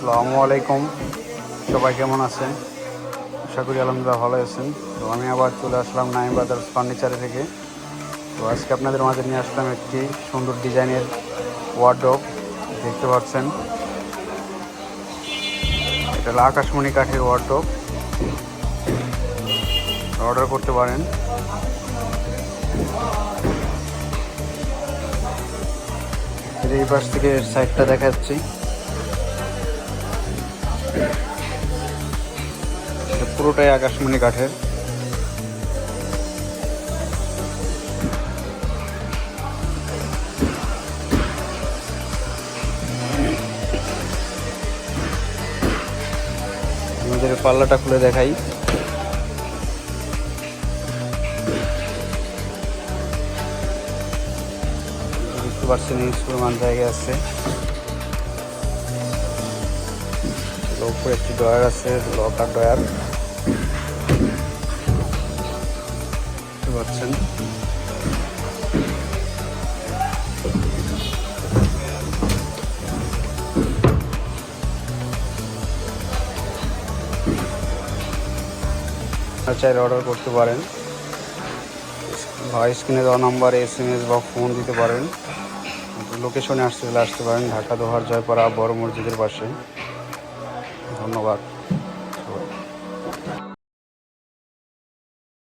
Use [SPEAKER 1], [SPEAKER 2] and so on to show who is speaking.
[SPEAKER 1] আসসালামু আলাইকুম। সবাই কেমন আছেন? আশা করি আলহামদুলিল্লাহ ভালো আছেন। তো আমি আবার চলে আসলাম নাইম ব্রাদার্স ফার্নিচারে থেকে। তো আজকে আপনাদের মাঝে নিয়ে আসলাম একটি সুন্দর ডিজাইনের ওয়ার্ডরোব। দেখতে পাচ্ছেন, এটা হলো আকাশমণি কাঠের ওয়ার্ডরোব। অর্ডার করতে পারেন। এই পাশ থেকে সাইডটা দেখাচ্ছি, এটা পুরোটাই আকাশমণি কাঠের। আমাদের পাল্লাটা খুলে দেখাই। বুঝতে পারছেন ইউজ পরিমাণ জায়গা আছে। উপরে একটি ডয়ার আছে, লকার ডয়ার। বুঝতে পারছেন, চাইলে অর্ডার করতে পারেন। স্ক্রিনে দেওয়া নাম্বারে SMS বা ফোন দিতে পারেন। লোকেশনে আসতে পারেন, ঢাকা দোহার জয়পাড়া বড় মসজিদের পাশে। ধন্যবাদ।